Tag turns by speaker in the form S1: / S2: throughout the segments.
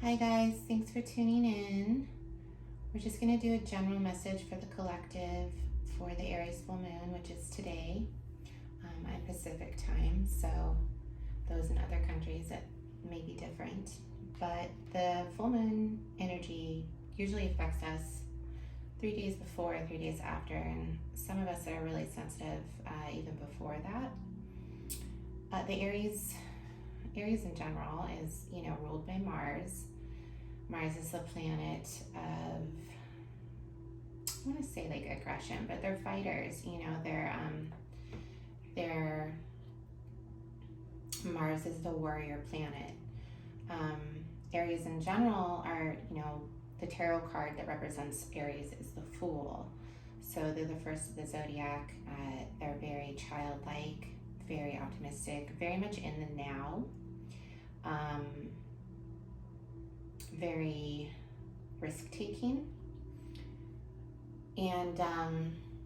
S1: Hi guys, thanks for tuning in. We're just going to do a general message for the collective for the Aries Full Moon, which is today at Pacific time. So those in other countries it may be different. But the full moon energy usually affects us 3 days before, 3 days after, and some of us are really sensitive even before that. The Aries in general is, ruled by Mars. Mars is the planet of, I want to say like aggression, but they're fighters. They're Mars is the warrior planet. Aries in general are, the tarot card that represents Aries is the Fool. So they're the first of the zodiac. They're very childlike, very optimistic, very much in the now. Very risk-taking and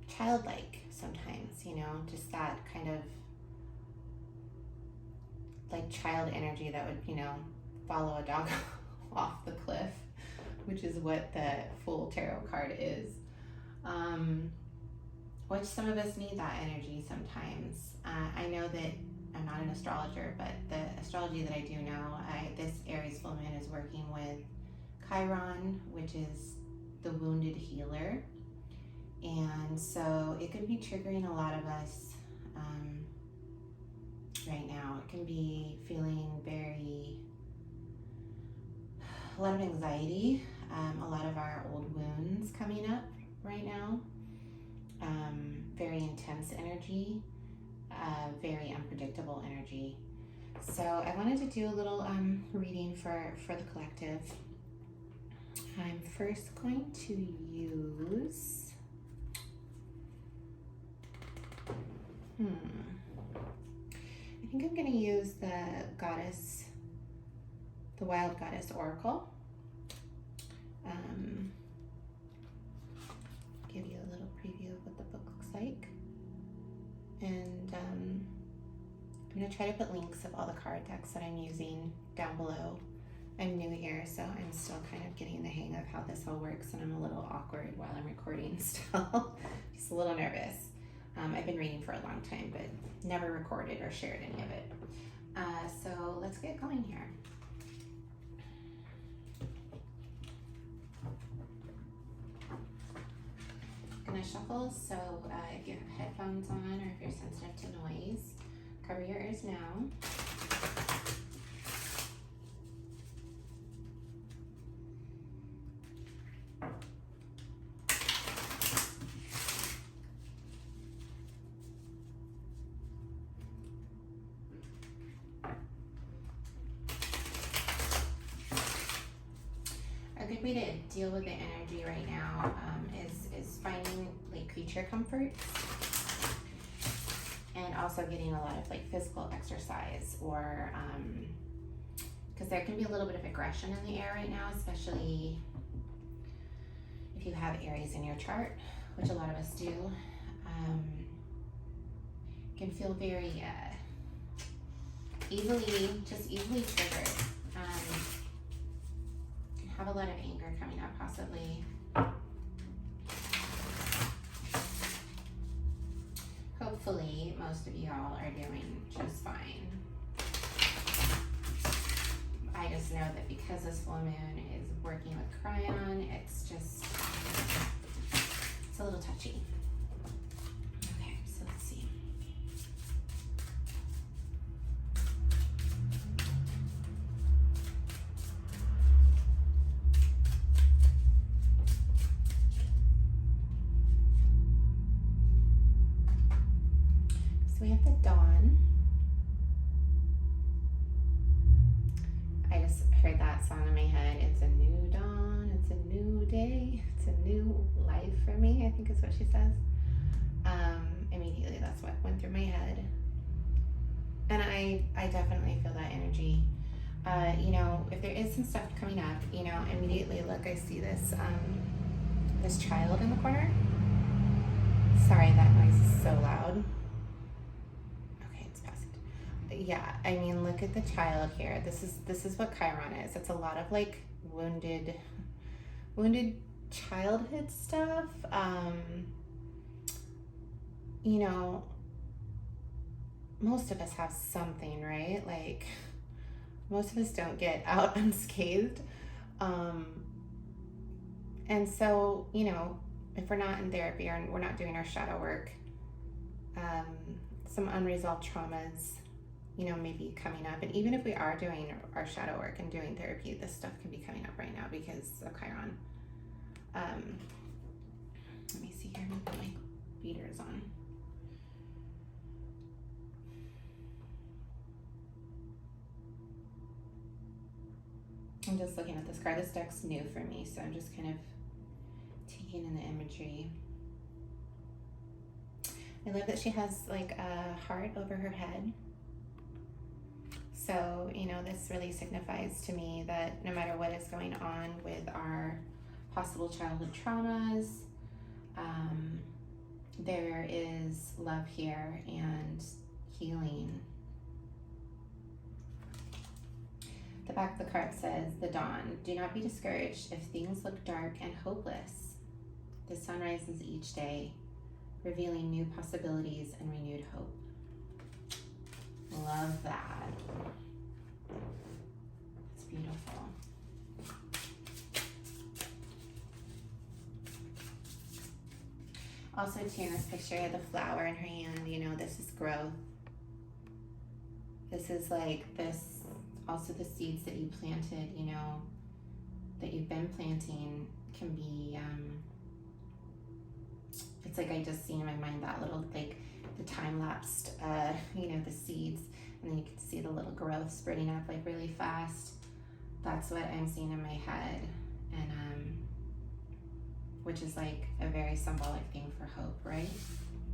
S1: childlike sometimes, just that kind of like child energy that would, follow a dog off the cliff, which is what the Fool Tarot card is. Which some of us need that energy sometimes. I know that I'm not an astrologer, but the astrology that I do know, this Aries full moon is working with Chiron, which is the wounded healer. And so it could be triggering a lot of us right now. It can be feeling a lot of anxiety, a lot of our old wounds coming up right now, very intense energy, very unpredictable energy. So I wanted to do a little reading for the collective. I'm first going to use I think I'm going to use the Wild Goddess Oracle. Give you a little preview of what the book looks like. And I'm going to try to put links of all the card decks that I'm using down below. I'm new here, so I'm still kind of getting the hang of how this all works, and I'm a little awkward while I'm recording still. Just a little nervous. I've been reading for a long time, but never recorded or shared any of it. So let's get going here. I'm gonna shuffle, so if you have headphones on or if you're sensitive to noise, cover your ears now. A good way to deal with the energy right now is finding like creature comforts, and also getting a lot of like physical exercise, or because there can be a little bit of aggression in the air right now, especially if you have Aries in your chart, which a lot of us do. Can feel very easily triggered. Have a lot of anger coming up, possibly. Hopefully, most of y'all are doing just fine. I just know that because this full moon is working with Chiron, it's a little touchy. Okay, so let's see. So we have the dawn. I just heard that song in my head. It's a new dawn, it's a new day, it's a new life for me, I think is what she says. Immediately that's what went through my head. And I definitely feel that energy. If there is some stuff coming up, immediately look, I see this child in the corner. Sorry, that noise is so loud. yeah, I mean, look at the child here. This is what Chiron is. It's a lot of like wounded childhood stuff. You know, most of us have something, right? Like most of us don't get out unscathed. And so, you know, if we're not in therapy or we're not doing our shadow work, some unresolved traumas, you know, maybe coming up. And even if we are doing our shadow work and doing therapy, this stuff can be coming up right now because of Chiron. Let me see here. I'm gonna put my beaters on. I'm just looking at this card. This deck's new for me, so I'm just kind of taking in the imagery. I love that she has like a heart over her head. So, you know, this really signifies to me that no matter what is going on with our possible childhood traumas, there is love here and healing. The back of the card says, the dawn. Do not be discouraged if things look dark and hopeless. The sun rises each day, revealing new possibilities and renewed hope. Love that. It's beautiful. Also, too, in this picture, the flower in her hand, you know, this is growth. This is like this, also the seeds that you planted, you know, that you've been planting can be, it's like I just seen in my mind that little, like the time-lapsed, you know, the seeds, and then you can see the little growth spreading up like really fast. That's what I'm seeing in my head, and which is like a very symbolic thing for hope, right?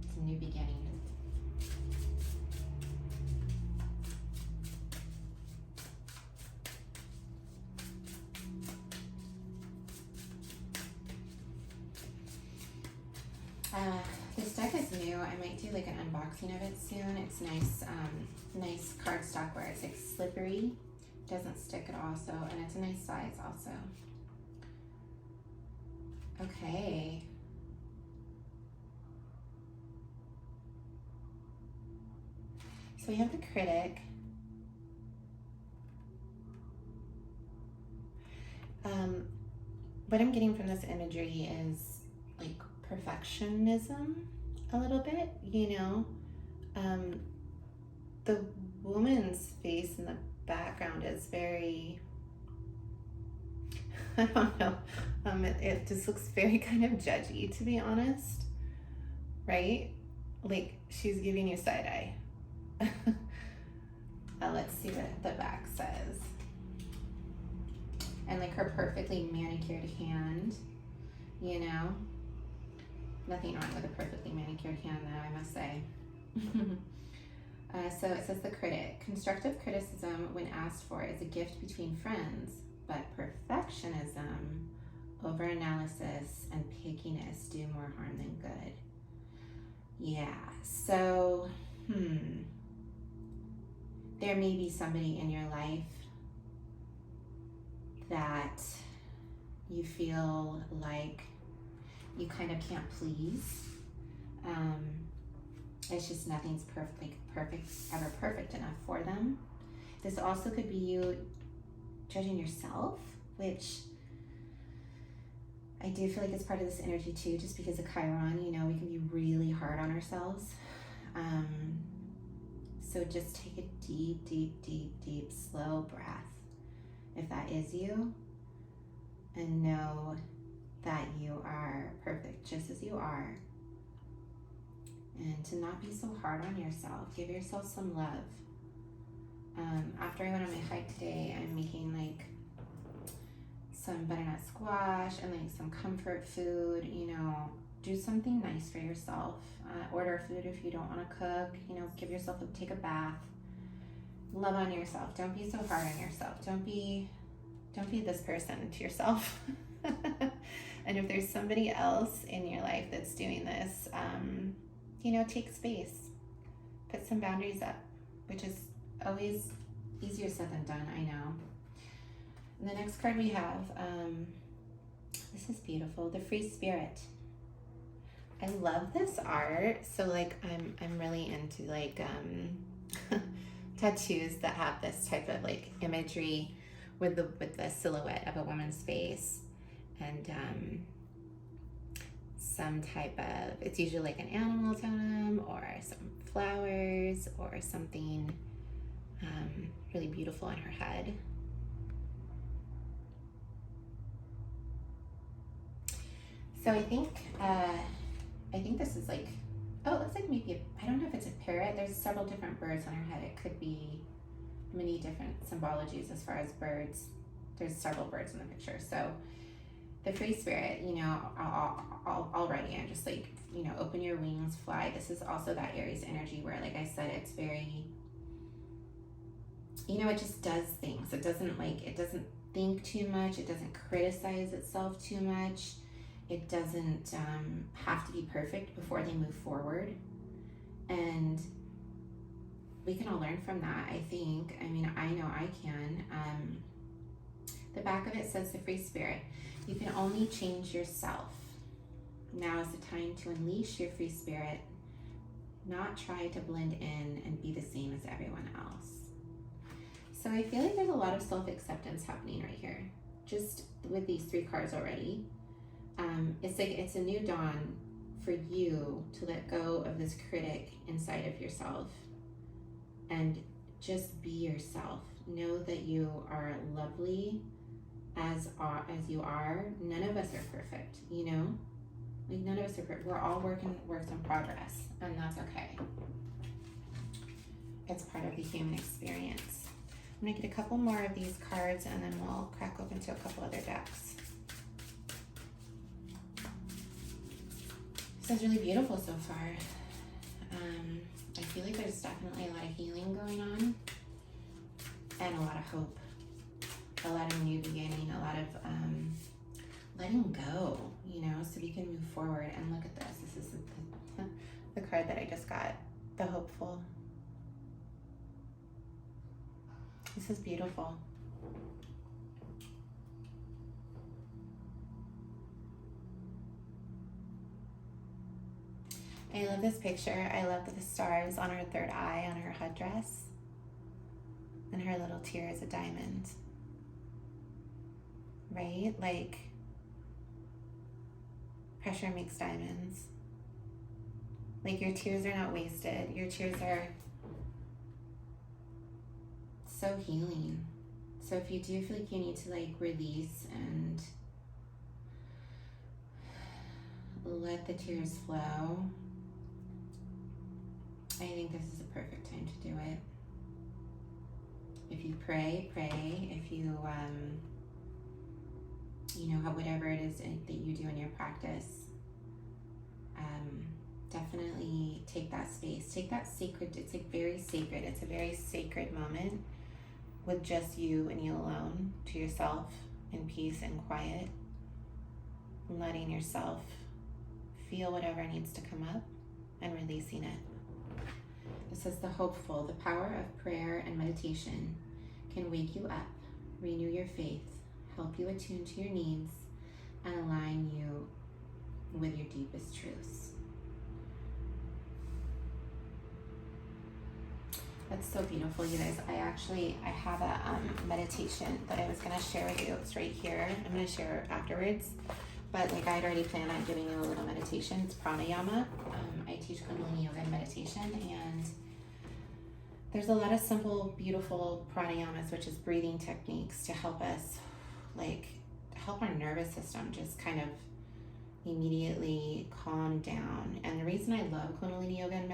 S1: It's a new beginning. This deck is new. I might do like an unboxing of it soon. It's nice, nice cardstock where it's like slippery, doesn't stick at all. So, and it's a nice size also. Okay. So we have the critic. What I'm getting from this imagery is like perfectionism a little bit, you know. The woman's face in the background is very, I don't know, it just looks very kind of judgy, to be honest, right? Like she's giving you side eye. Let's see what the back says. And like her perfectly manicured hand, you know. Nothing wrong with a perfectly manicured hand though, I must say. So it says the critic. Constructive criticism, when asked for, is a gift between friends, but perfectionism, overanalysis, and pickiness do more harm than good. Yeah, so, there may be somebody in your life that you feel like you kind of can't please. It's just nothing's ever perfect enough for them. This also could be you judging yourself, which I do feel like it's part of this energy too, just because of Chiron, you know, we can be really hard on ourselves. So just take a deep, deep, deep, deep, slow breath, if that is you, and know that you are perfect just as you are. And to not be so hard on yourself. Give yourself some love. After I went on my hike today, I'm making like some butternut squash and like some comfort food, you know. Do something nice for yourself. Order food if you don't want to cook, you know, give yourself take a bath. Love on yourself. Don't be so hard on yourself. Don't be this person to yourself. And if there's somebody else in your life that's doing this, you know, take space, put some boundaries up, which is always easier said than done, I know. And the next card we have, this is beautiful, the Free Spirit. I love this art. So like I'm really into like tattoos that have this type of like imagery with the silhouette of a woman's face, and some type of, it's usually like an animal totem or some flowers or something really beautiful in her head. So I think this is like, oh, it looks like maybe I don't know if it's a parrot. There's several different birds on her head. It could be many different symbologies as far as birds. There's several birds in the picture. So the Free Spirit, you know, already I'm just like, you know, open your wings, fly. This is also that Aries energy where, like I said, it's very, you know, it just does things. It doesn't think too much. It doesn't criticize itself too much. It doesn't have to be perfect before they move forward. And we can all learn from that, I think. I mean, I know I can. The back of it says the Free Spirit. You can only change yourself. Now is the time to unleash your free spirit, not try to blend in and be the same as everyone else. So I feel like there's a lot of self-acceptance happening right here, just with these three cards already. It's like it's a new dawn for you to let go of this critic inside of yourself and just be yourself. Know that you are lovely as you are. None of us are perfect, you know? Like, none of us are perfect. We're all works in progress, and that's okay. It's part of the human experience. I'm gonna get a couple more of these cards and then we'll crack open to a couple other decks. This is really beautiful so far. I feel like there's definitely a lot of healing going on and a lot of hope, a lot of new beginning, a lot of letting go, you know, so we can move forward. And look at this. This is the card that I just got, the hopeful. This is beautiful. I love this picture. I love the stars on her third eye on her headdress, and her little tear is a diamond, right? Like, pressure makes diamonds. Like, your tears are not wasted. Your tears are so healing. So if you do feel like you need to like release and let the tears flow, I think this is a perfect time to do it. If you pray. If you, you know, whatever it is that you do in your practice, definitely take that space. Take that sacred, it's like very sacred. It's a very sacred moment with just you and you alone, to yourself, in peace and quiet, letting yourself feel whatever needs to come up and releasing it. It says the hopeful, the power of prayer and meditation can wake you up, renew your faith, help you attune to your needs, and align you with your deepest truths. That's so beautiful, you guys. I have a meditation that I was going to share with you. It's right here. I'm going to share it afterwards. But like, I had already planned on giving you a little meditation. It's pranayama. I teach Kundalini yoga and meditation, and there's a lot of simple, beautiful pranayamas, which is breathing techniques to help us, like, help our nervous system just kind of immediately calm down. And the reason I love Kundalini yoga and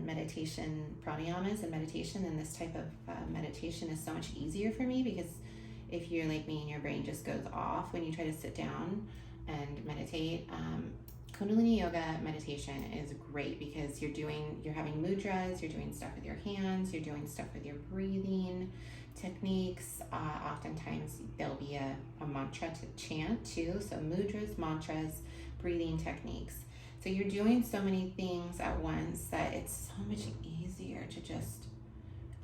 S1: meditation pranayamas and meditation, and this type of meditation is so much easier for me, because if you're like me and your brain just goes off when you try to sit down and meditate, Kundalini yoga meditation is great because you're having mudras, you're doing stuff with your hands, you're doing stuff with your breathing techniques. Oftentimes there'll be a mantra to chant too. So mudras, mantras, breathing techniques. So you're doing so many things at once that it's so much easier to just,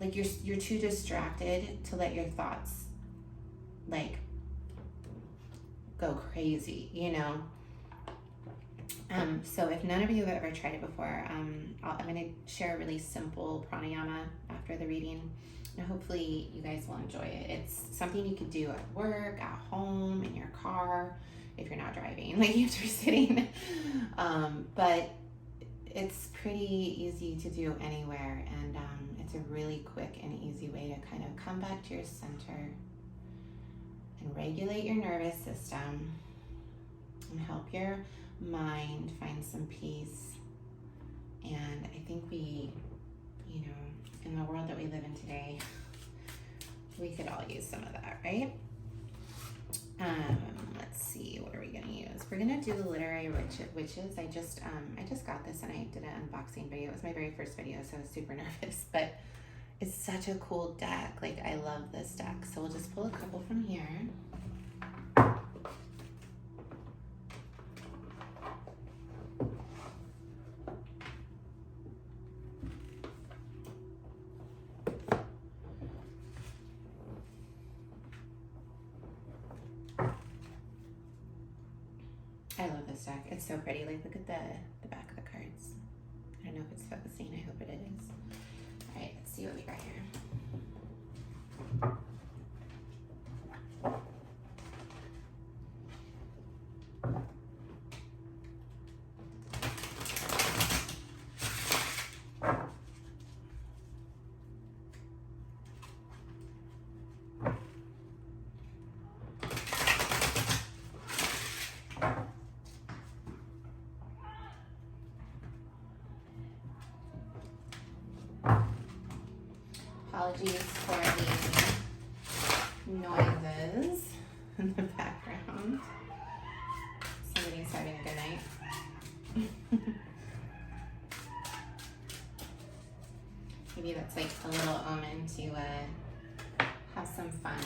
S1: like, you're too distracted to let your thoughts, like, go crazy, you know? So if none of you have ever tried it before, I'm going to share a really simple pranayama after the reading, and hopefully you guys will enjoy it. It's something you can do at work, at home, in your car, if you're not driving, like you have to be sitting. But it's pretty easy to do anywhere, and it's a really quick and easy way to kind of come back to your center and regulate your nervous system and help your mind find some peace. And I think we, you know, in the world that we live in today, we could all use some of that, right? Let's see, what are we gonna use? We're gonna do the Literary Witches. I just got this and I did an unboxing video. It was my very first video, so I was super nervous, but it's such a cool deck. Like, I love this deck. So we'll just pull a couple from here. I love this deck. It's so pretty. Like, look at the back of the cards. I don't know if it's focusing. I hope it is. All right, let's see what we got here. Apologies for the noises in the background. Somebody's having a good night. Maybe that's like a little omen to have some fun,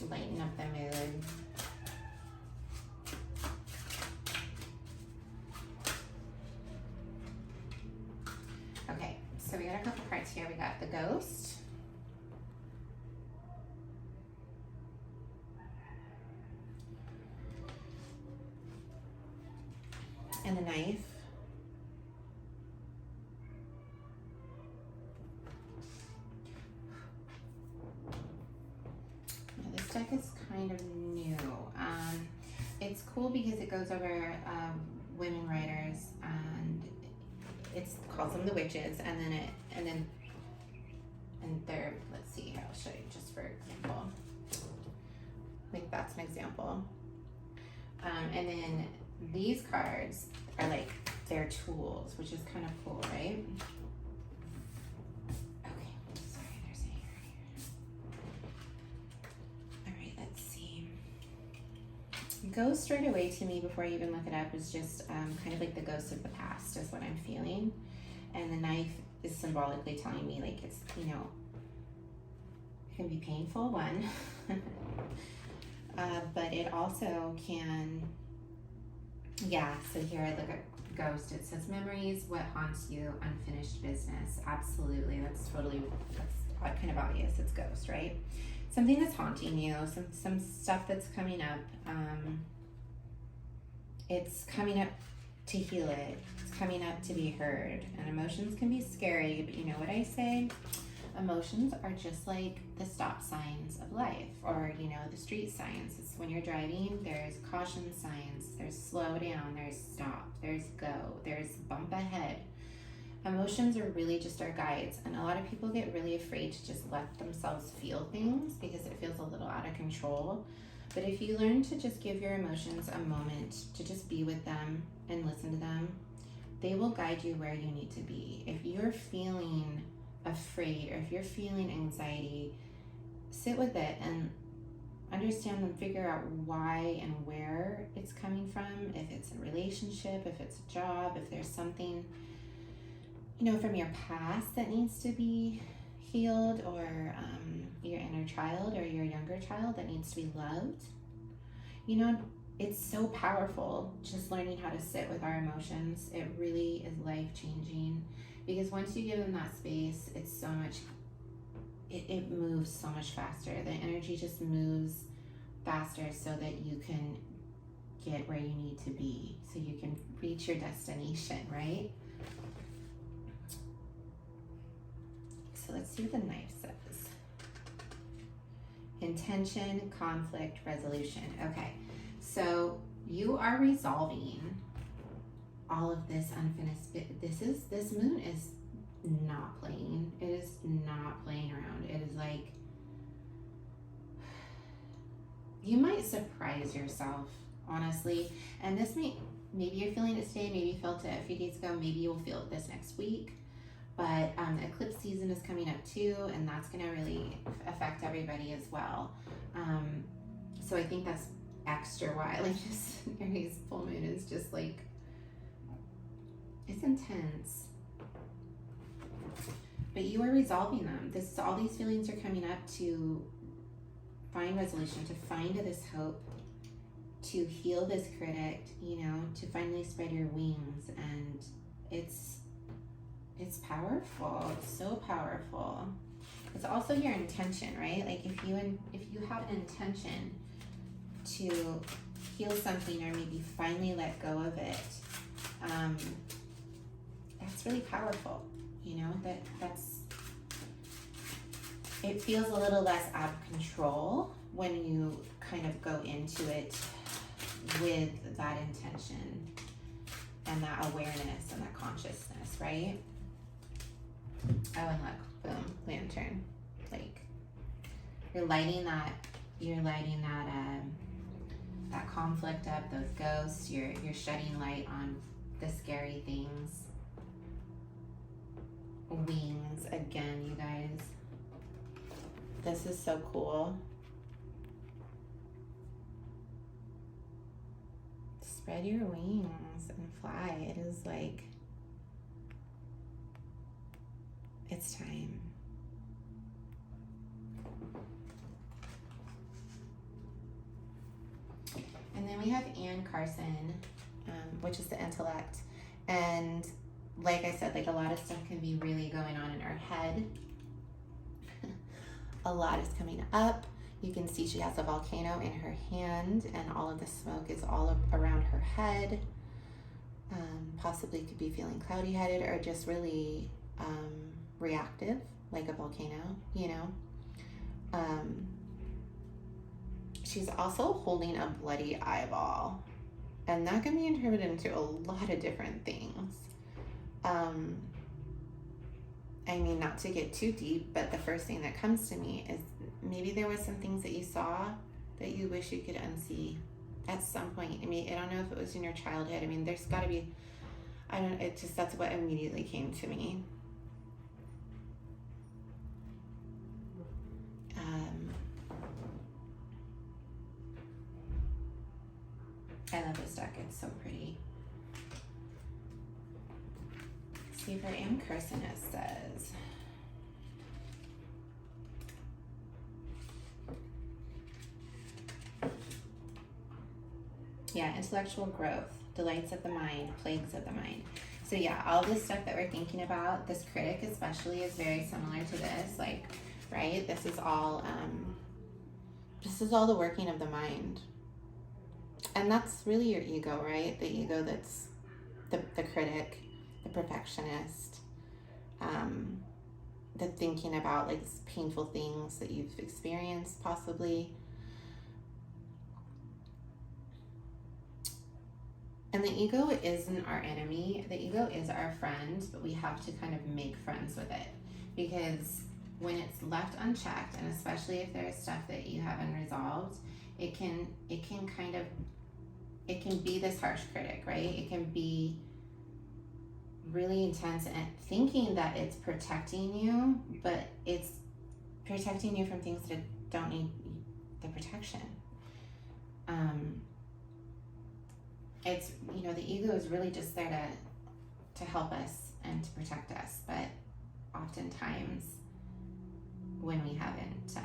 S1: lighten up the mood. Okay, so we got a couple cards here. We got the Ghost, and the Knife, now this deck is kind of new. It's cool because it goes over women writers, and it calls them the witches, and they're, let's see, I'll show you just for example. Like, that's an example. And then these cards are like their tools, which is kind of cool, right? Okay, sorry, there's a hair here. All right, let's see. Ghost right away to me, before I even look it up, is just kind of like the ghost of the past is what I'm feeling. And the Knife is symbolically telling me, like, it's, you know, it can be painful, one. But it also can, yeah, so here I look at Ghost. It says, memories, what haunts you, unfinished business. Absolutely, that's kind of obvious. It's Ghost, right? Something that's haunting you, some stuff that's coming up. It's coming up to heal it. It's coming up to be heard. And emotions can be scary, but you know what I say? Emotions are just like the stop signs of life, or, you know, the street signs. It's when you're driving, there's caution signs, there's slow down, there's stop, there's go, there's bump ahead. Emotions are really just our guides, and a lot of people get really afraid to just let themselves feel things because it feels a little out of control. But if you learn to just give your emotions a moment to just be with them and listen to them, they will guide you where you need to be. If you're feeling afraid, or if you're feeling anxiety, sit with it and understand and figure out why and where it's coming from. If it's a relationship, if it's a job, if there's something, you know, from your past that needs to be healed, or your inner child or your younger child that needs to be loved. You know, it's so powerful just learning how to sit with our emotions. It really is life-changing, because once you give them that space, it's so much, it moves so much faster. The energy just moves faster so that you can get where you need to be, so you can reach your destination, right? So let's see what the knife says. Intention, conflict, resolution. Okay, so you are resolving all of this unfinished. This moon is not playing. It is not playing around. It is like, you might surprise yourself, honestly. And this maybe you're feeling it today, maybe you felt it a few days ago, maybe you'll feel it this next week. But eclipse season is coming up too, and that's going to really affect everybody as well. So I think that's extra why, like, just Aries full moon is just like, it's intense. But you are resolving them. All these feelings are coming up to find resolution, to find this hope, to heal this critic, you know, to finally spread your wings. And it's powerful. It's so powerful. It's also your intention, right? Like if you have an intention to heal something, or maybe finally let go of it, that's really powerful. You know, it feels a little less out of control when you kind of go into it with that intention and that awareness and that consciousness, right? Oh, and look, boom, lantern. Like, you're lighting that conflict up, those ghosts. You're shedding light on the scary things. Wings again, you guys. This is so cool. Spread your wings and fly. It is like, it's time. And then we have Anne Carson, which is the intellect. And like I said, like a lot of stuff can be really going on in our head. A lot is coming up. You can see she has a volcano in her hand, and all of the smoke is all up around her head. Possibly could be feeling cloudy headed, or just really reactive, like a volcano, you know. She's also holding a bloody eyeball, and that can be interpreted into a lot of different things. I mean, not to get too deep, but the first thing that comes to me is maybe there was some things that you saw that you wish you could unsee at some point. I mean, I don't know if it was in your childhood. I mean, there's got to be, that's what immediately came to me. I love this deck. It's so pretty. Let's see what Anne Carcinus says. Yeah, intellectual growth, delights of the mind, plagues of the mind. So yeah, all this stuff that we're thinking about, this critic especially, is very similar to this. Like, right? This is all the working of the mind. And that's really your ego, right? The ego that's the critic, the perfectionist, the thinking about like painful things that you've experienced possibly. And the ego isn't our enemy. The ego is our friend, but we have to kind of make friends with it, because when it's left unchecked, and especially if there's stuff that you haven't resolved, it can be this harsh critic, right? It can be really intense and thinking that it's protecting you, but it's protecting you from things that don't need the protection. It's, you know, the ego is really just there to help us and to protect us, but oftentimes when we haven't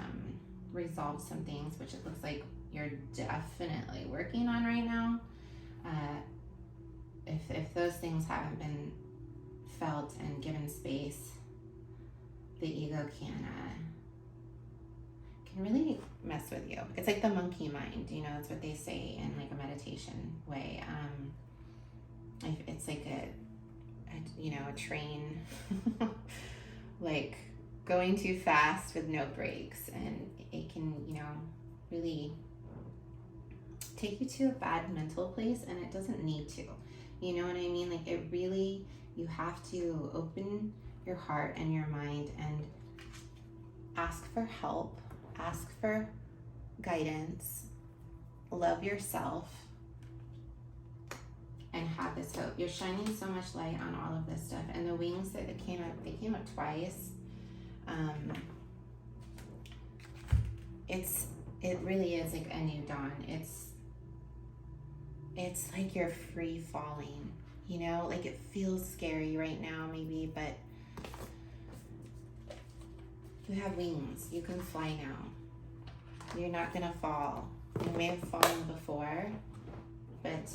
S1: resolved some things, which it looks like you're definitely working on right now. If those things haven't been felt and given space, the ego can really mess with you. It's like the monkey mind, you know, that's what they say in like a meditation way. It's like a train like going too fast with no brakes, and it can, really take you to a bad mental place, and it doesn't need to. You know what I mean? Like, it really, you have to open your heart and your mind and ask for help, ask for guidance, love yourself, and have this hope. You're shining so much light on all of this stuff, and the wings that came up, they came up twice. It really is like a new dawn. It's like you're free falling, you know, like it feels scary right now maybe, but you have wings. You can fly now. You're not gonna fall. You may have fallen before, but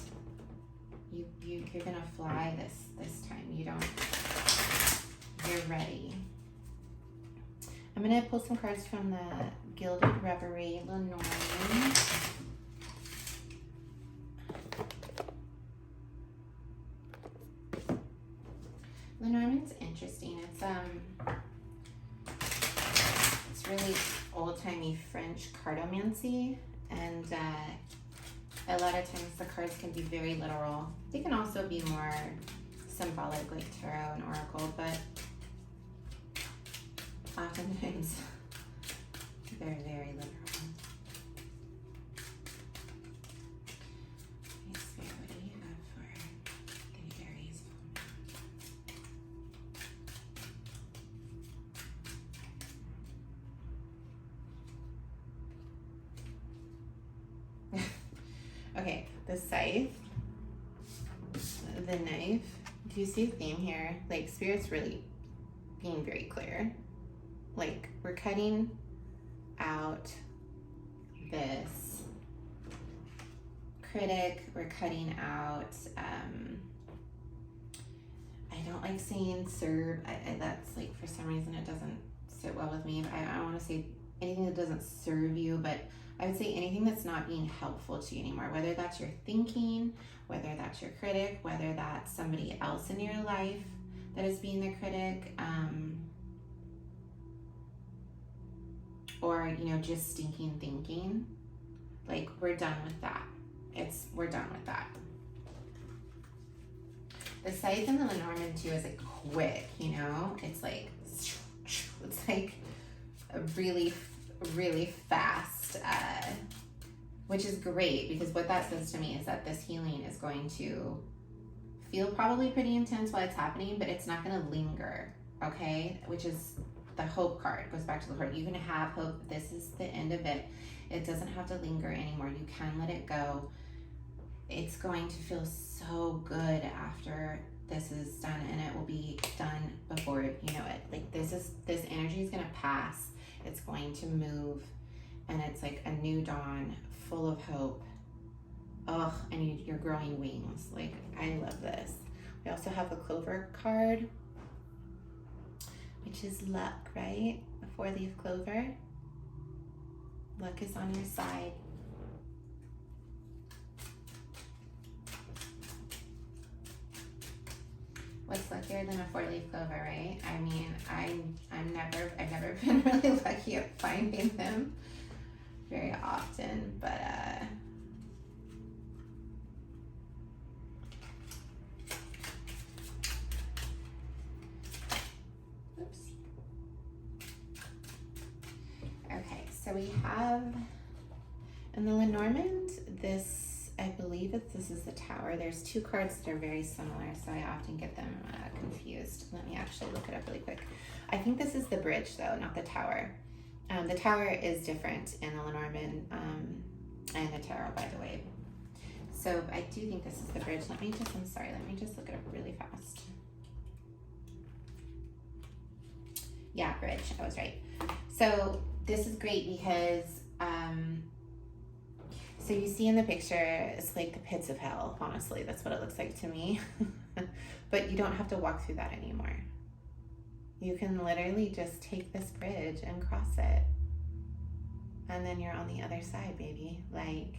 S1: you're gonna fly this time. You're ready. I'm gonna pull some cards from the Gilded Reverie Lenormand. Lenormand's interesting. It's really old-timey French cartomancy, and a lot of times the cards can be very literal. They can also be more symbolic, like tarot and oracle, but oftentimes they're very literal. Spirit, what do you have for the Aries Full Moon? Okay, the scythe, the knife. Do you see a theme here? Like, Spirit's really being very clear. Like, we're cutting out this critic, we're cutting out, I don't like saying serve, that's like, for some reason it doesn't sit well with me. I don't want to say anything that doesn't serve you, but I would say anything that's not being helpful to you anymore, whether that's your thinking, whether that's your critic, whether that's somebody else in your life that is being the critic, or, just stinking thinking. Like, we're done with that. We're done with that. The scythe in the Lenormand too is like quick, it's like a really, really fast, which is great, because what that says to me is that this healing is going to feel probably pretty intense while it's happening, but it's not going to linger, okay? Which is the hope card. Goes back to the heart. You can have hope. This is the end of it. It doesn't have to linger anymore. You can let it go. It's going to feel so good after this is done, and it will be done before you know it. Like, this energy is going to pass. It's going to move, and it's like a new dawn full of hope. Oh, and you're growing wings. Like, I love this. We also have a clover card, which is luck, right? A 4-leaf clover. Luck is on your side. What's luckier than a 4-leaf clover, right? I mean, I've never been really lucky at finding them very often, but okay, so we have in the Lenormand, I believe this is the Tower. There's two cards that are very similar, so I often get them confused. Let me actually look it up really quick. I think this is the Bridge, though, not the Tower. The Tower is different in the Lenormand and the Tarot, by the way. So I do think this is the Bridge. Let me just look it up really fast. Yeah, Bridge, I was right. So this is great because So you see in the picture, it's like the pits of hell, honestly. That's what it looks like to me. But you don't have to walk through that anymore. You can literally just take this bridge and cross it. And then you're on the other side, baby. Like,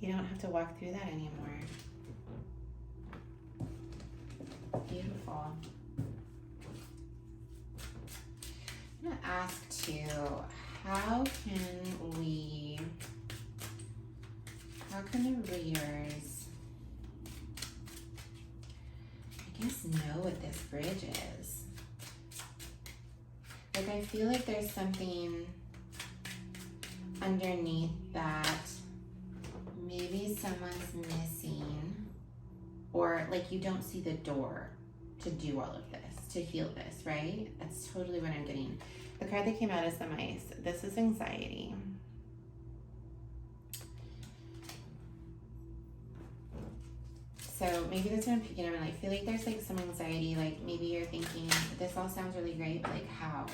S1: you don't have to walk through that anymore. Beautiful. I'm going to ask too, how can the readers, I guess, know what this bridge is? Like, I feel like there's something underneath that maybe someone's missing, or like you don't see the door to do all of this, to heal this, right? That's totally what I'm getting. The card that came out is the mice. This is anxiety. So maybe that's what I'm picking up, and I feel like there's like some anxiety, like maybe you're thinking, this all sounds really great, but like how?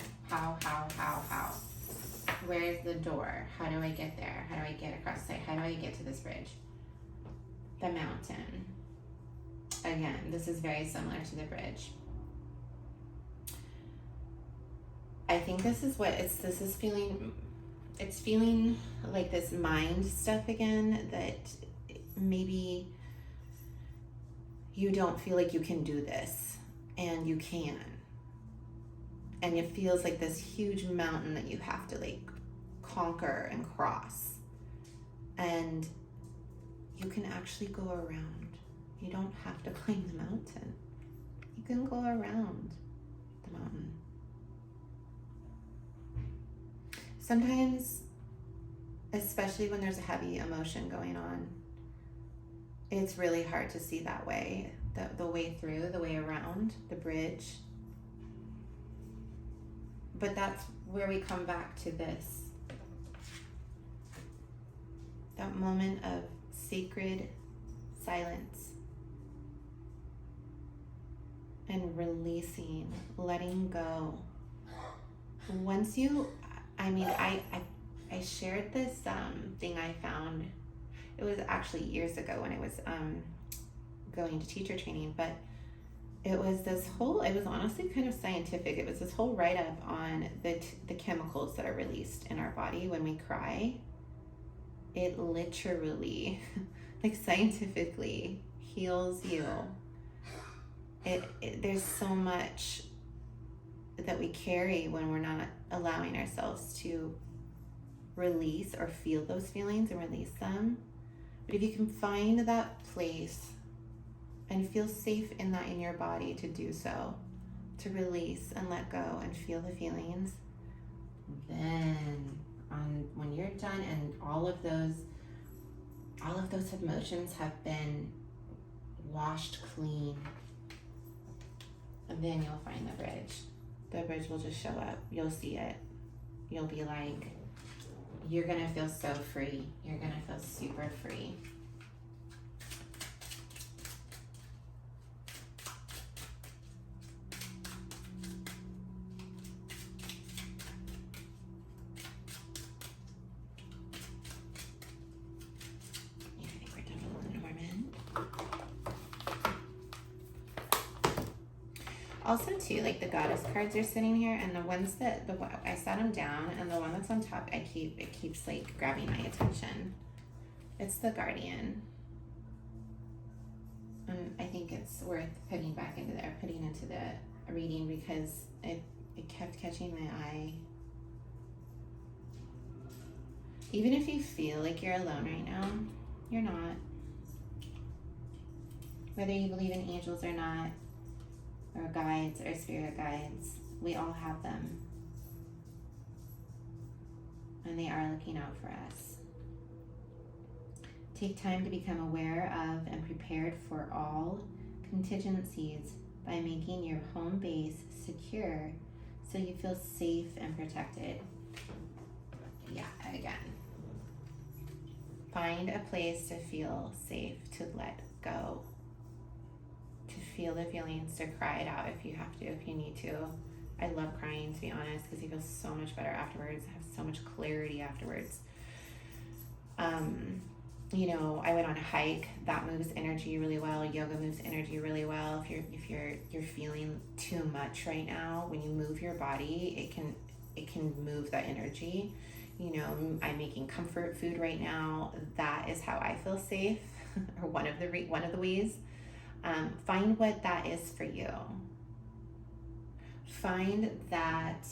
S1: Where's the door? How do I get there? How do I get across the site? How do I get to this bridge? The mountain. Again, this is very similar to the bridge. I think this is what it's feeling like this mind stuff again, that maybe you don't feel like you can do this, and you can. And it feels like this huge mountain that you have to like conquer and cross. And you can actually go around. You don't have to climb the mountain. You can go around the mountain. Sometimes, especially when there's a heavy emotion going on, it's really hard to see that way, the way through, the way around, the bridge. But that's where we come back to this. That moment of sacred silence and releasing, letting go. Once you, I shared this thing I found. It was actually years ago when I was going to teacher training, but it was honestly kind of scientific. It was this whole write-up on the chemicals that are released in our body when we cry. It literally, like scientifically, heals you. There's so much that we carry when we're not allowing ourselves to release or feel those feelings and release them. But if you can find that place and feel safe in your body to do so, to release and let go and feel the feelings, then when you're done and all of those emotions have been washed clean, then you'll find the bridge. The bridge will just show up. You'll see it. You'll be like, you're gonna feel so free. You're gonna feel super free. Yeah, I think we're done with Lenormand. Also too, like the goddess cards are sitting here, and the ones I sat them down, and the one that's on top, it keeps like grabbing my attention. It's the Guardian. I think it's worth putting into the reading, because it kept catching my eye. Even if you feel like you're alone right now, you're not. Whether you believe in angels or not, or guides or spirit guides, we all have them. And they are looking out for us. Take time to become aware of and prepared for all contingencies by making your home base secure so you feel safe and protected. Yeah, again. Find a place to feel safe, to let go, to feel the feelings, to cry it out if you have to, if you need to I love crying, to be honest, because you feel so much better afterwards, have so much clarity afterwards. You know, I went on a hike. That moves energy really well. Yoga moves energy really well. If you're feeling too much right now, when you move your body, it can move that energy. You know, I'm making comfort food right now. That is how I feel safe, or one of the ways. Find what that is for you. Find that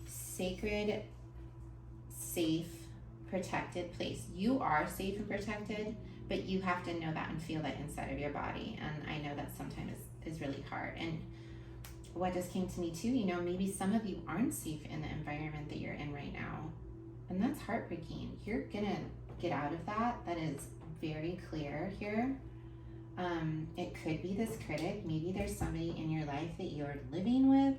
S1: sacred, safe, protected place. You are safe and protected, but you have to know that and feel that inside of your body. And I know that sometimes is really hard. And what just came to me too, you know, maybe some of you aren't safe in the environment that you're in right now. And that's heartbreaking. You're gonna get out of that. That is very clear here. It could be this critic. Maybe there's somebody in your life that you're living with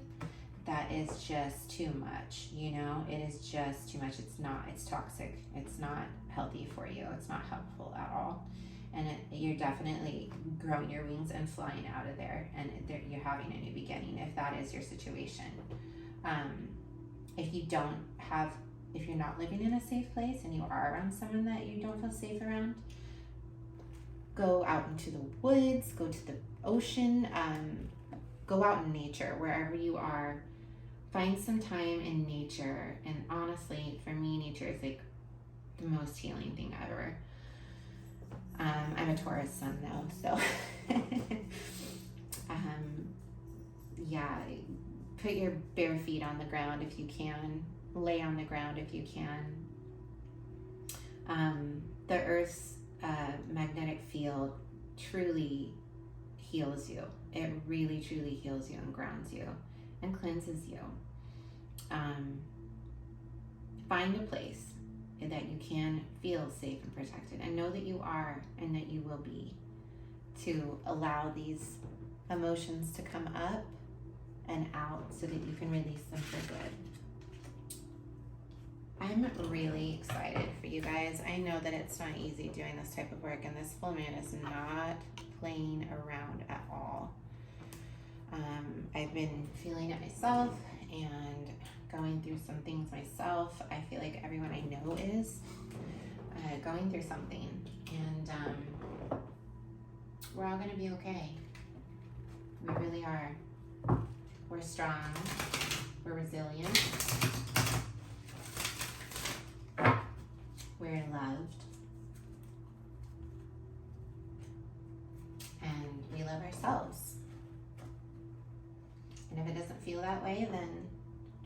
S1: that is just too much, you know, it is just too much. It's toxic. It's not healthy for you. It's not helpful at all. And you're definitely growing your wings and flying out of there, and you're having a new beginning if that is your situation. If you're not living in a safe place and you are around someone that you don't feel safe around, go out into the woods, go to the ocean, go out in nature, wherever you are. Find some time in nature. And honestly, for me, nature is like the most healing thing ever. I'm a Taurus sun though, so yeah, put your bare feet on the ground if you can. Lay on the ground if you can. The Earth's magnetic field truly heals you. It really, truly heals you and grounds you and cleanses you. Find a place that you can feel safe and protected, and know that you are and that you will be, to allow these emotions to come up and out so that you can release them for good. I'm really excited for you guys. I know that it's not easy doing this type of work, and this full moon is not playing around at all. I've been feeling it myself and going through some things myself. I feel like everyone I know is going through something, and we're all gonna be okay. We really are. We're strong. We're resilient. We're loved. And we love ourselves. And if it doesn't feel that way, then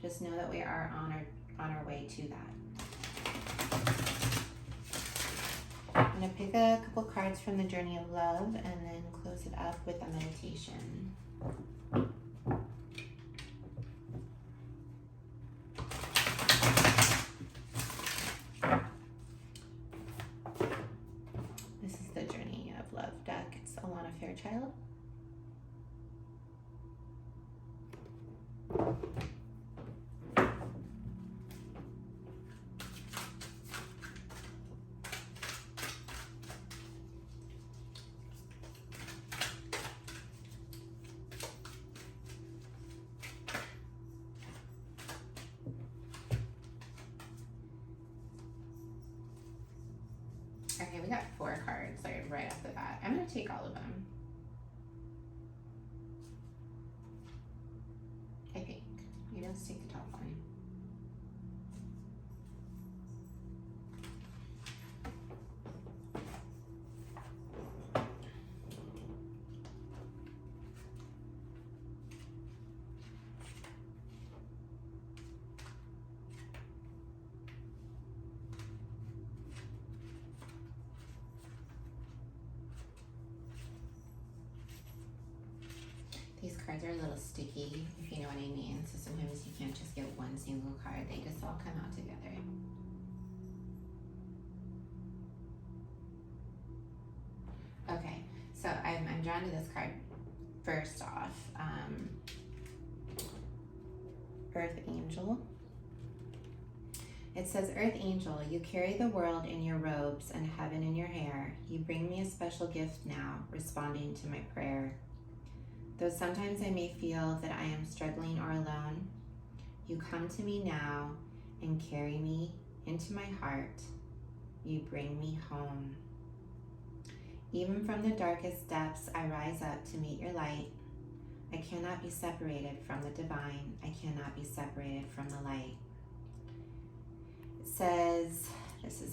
S1: just know that we are on our way to that. I'm going to pick a couple cards from the Journey of Love and then close it up with a meditation. This is the Journey of Love deck. It's Alana Fairchild. Okay, we got 4 cards right off the bat. I'm going to take all of them. I think. Maybe let's take the top one. These cards are a little sticky, if you know what I mean. So sometimes you can't just get one single card. They just all come out together. Okay, so I'm drawn to this card first off. Earth Angel. It says, Earth Angel, you carry the world in your robes and heaven in your hair. You bring me a special gift now, responding to my prayer. Though sometimes I may feel that I am struggling or alone, you come to me now and carry me into my heart. You bring me home. Even from the darkest depths, I rise up to meet your light. I cannot be separated from the divine. I cannot be separated from the light. It says,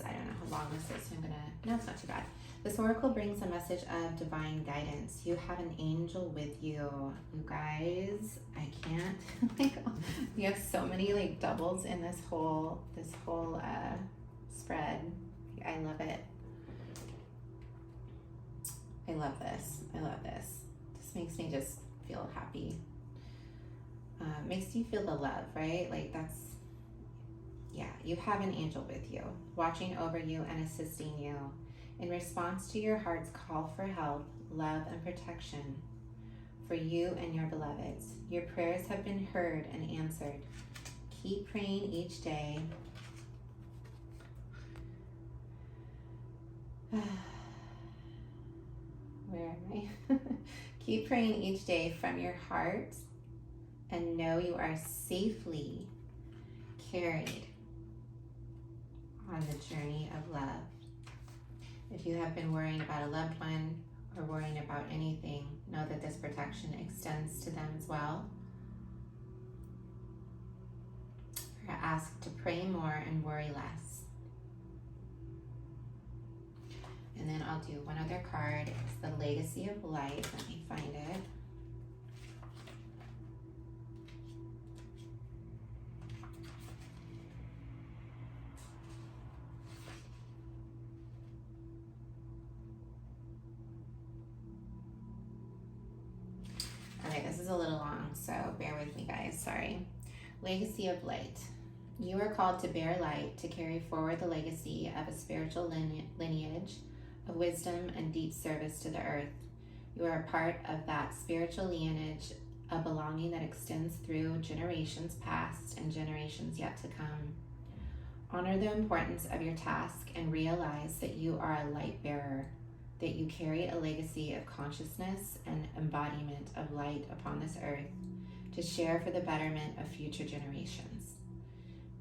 S1: I don't know how long this is, so no, it's not too bad. This oracle brings a message of divine guidance. You have an angel with you. You guys, I can't, we have so many doubles in this whole spread. I love it. I love this. This makes me just feel happy. Makes you feel the love, right? You have an angel with you, watching over you and assisting you in response to your heart's call for help, love, and protection for you and your beloveds. Your prayers have been heard and answered. Keep praying each day. Where am I? Keep praying each day from your heart and know you are safely carried on the journey of love. If you have been worrying about a loved one or worrying about anything, know that this protection extends to them as well. You're asked to pray more and worry less. And then I'll do one other card. It's the Legacy of Light. Let me find it. Okay, this is a little long, so bear with me, guys. Sorry. Legacy of Light. You are called to bear light, to carry forward the legacy of a spiritual lineage of wisdom and deep service to the earth. You are a part of that spiritual lineage, a belonging that extends through generations past and generations yet to come. Honor the importance of your task and realize that you are a light bearer, that you carry a legacy of consciousness and embodiment of light upon this earth to share for the betterment of future generations.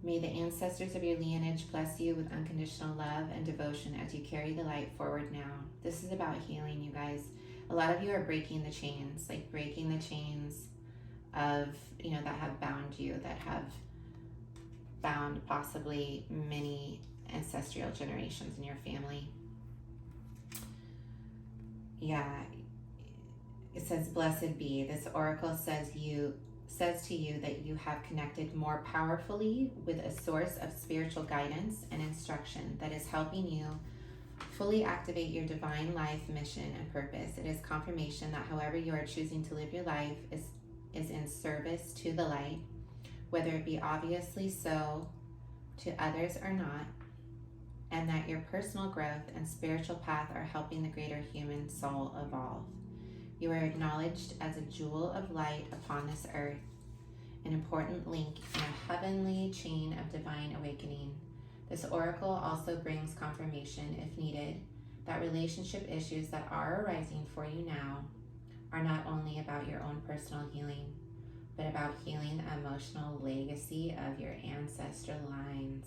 S1: May the ancestors of your lineage bless you with unconditional love and devotion as you carry the light forward now. This is about healing, you guys. A lot of you are breaking the chains, breaking the chains of, that have bound you, that have bound possibly many ancestral generations in your family. Yeah, it says, blessed be. This oracle says to you that you have connected more powerfully with a source of spiritual guidance and instruction that is helping you fully activate your divine life mission and purpose. It is confirmation that however you are choosing to live your life is in service to the light, whether it be obviously so to others or not, and that your personal growth and spiritual path are helping the greater human soul evolve. You are acknowledged as a jewel of light upon this earth, an important link in a heavenly chain of divine awakening. This oracle also brings confirmation, if needed, that relationship issues that are arising for you now are not only about your own personal healing, but about healing the emotional legacy of your ancestral lines.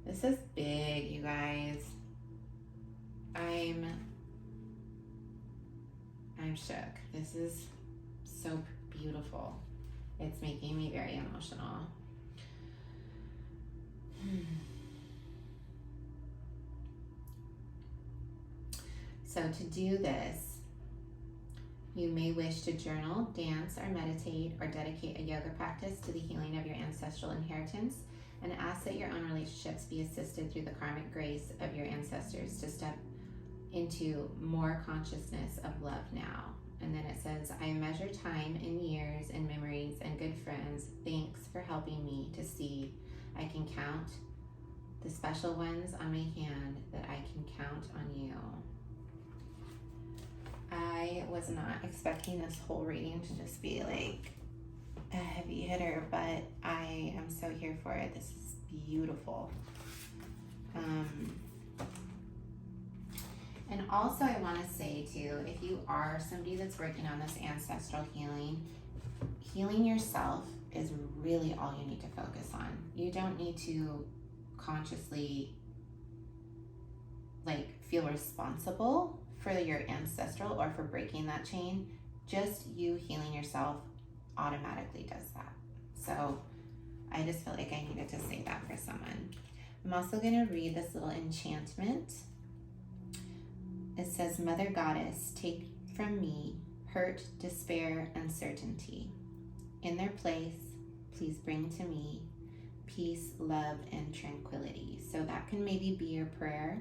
S1: This is big, you guys. I'm shook. This is so beautiful. It's making me very emotional. So to do this, you may wish to journal, dance, or meditate, or dedicate a yoga practice to the healing of your ancestral inheritance, and ask that your own relationships be assisted through the karmic grace of your ancestors to step into more consciousness of love now. And then it says, I measure time in years and memories and good friends. Thanks for helping me to see I can count the special ones on my hand, that I can count on you. I was not expecting this whole reading to just be a heavy hitter, but I am so here for it. This is beautiful. And also I want to say too, if you are somebody that's working on this ancestral healing, healing yourself is really all you need to focus on. You don't need to consciously like feel responsible for your ancestral or for breaking that chain. Just you healing yourself automatically does that. So I just felt like I needed to say that for someone. I'm also going to read this little enchantment. It says, Mother Goddess, take from me hurt, despair, uncertainty. In their place, please bring to me peace, love, and tranquility. So that can maybe be your prayer.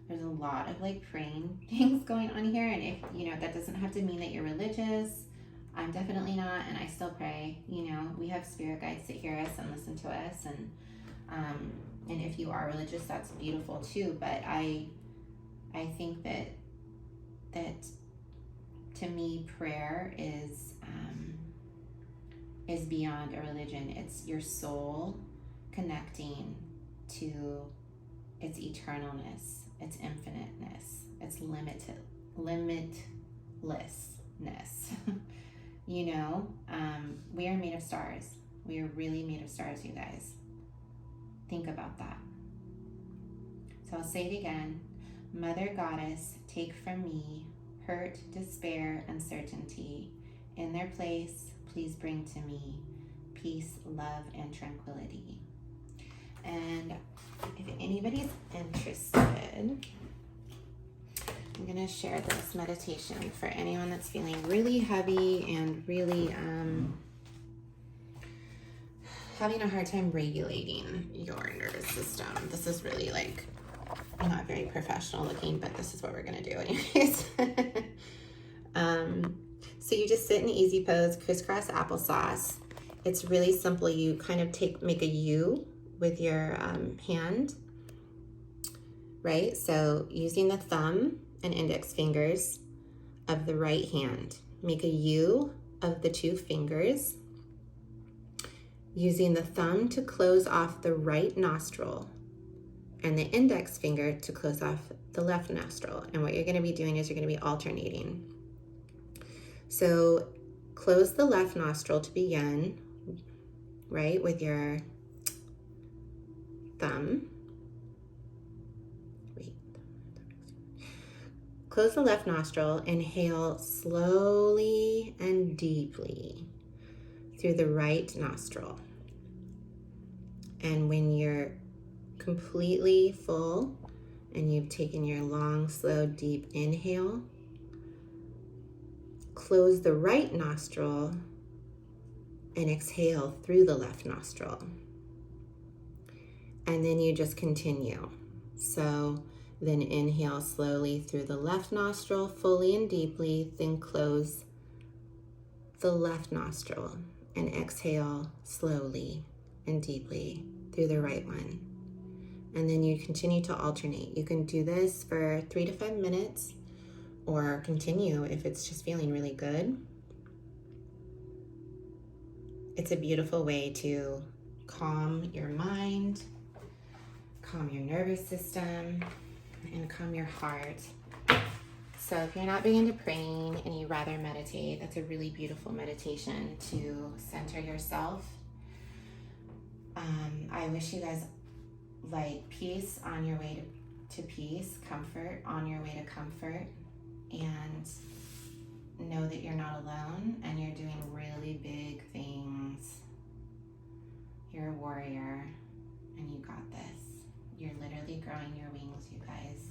S1: There's a lot of like praying things going on here. And if, you know, that doesn't have to mean that you're religious. I'm definitely not, and I still pray. You know, we have spirit guides that hear us and listen to us. And if you are religious, that's beautiful too. But I think that to me, prayer is beyond a religion. It's your soul connecting to its eternalness, its infiniteness, its limitlessness. You know, we are made of stars. We are really made of stars, you guys. Think about that. So I'll say it again. Mother Goddess, take from me hurt, despair, uncertainty. In their place, please bring to me peace, love, and tranquility. And if anybody's interested, I'm going to share this meditation for anyone that's feeling really heavy and really having a hard time regulating your nervous system. This is really like not very professional looking, but this is what we're going to do anyways. So you just sit in easy pose, crisscross applesauce. It's really simple. You kind of make a U with your hand, right? So using the thumb and index fingers of the right hand, make a U of the two fingers, using the thumb to close off the right nostril and the index finger to close off the left nostril. And what you're going to be doing is you're going to be alternating. So close the left nostril to begin, right, with your thumb. Close the left nostril, inhale slowly and deeply through the right nostril. And when you're completely full and you've taken your long, slow, deep inhale, close the right nostril and exhale through the left nostril. And then you just continue. So then inhale slowly through the left nostril, fully and deeply, then close the left nostril and exhale slowly and deeply through the right one. And then you continue to alternate. You can do this for 3 to 5 minutes or continue if it's just feeling really good. It's a beautiful way to calm your mind, calm your nervous system, and calm your heart. So if you're not big into praying and you rather meditate, that's a really beautiful meditation to center yourself. I wish you guys like peace on your way to peace, comfort on your way to comfort, and know that you're not alone and you're doing really big things. You're a warrior and you got this. You're literally growing your wings, you guys.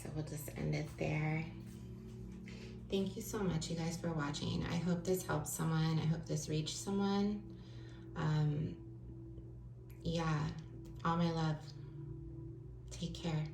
S1: So we'll just end it there. Thank you so much, you guys, for watching. I hope this helps someone. I hope this reached someone. Yeah, all my love. Take care.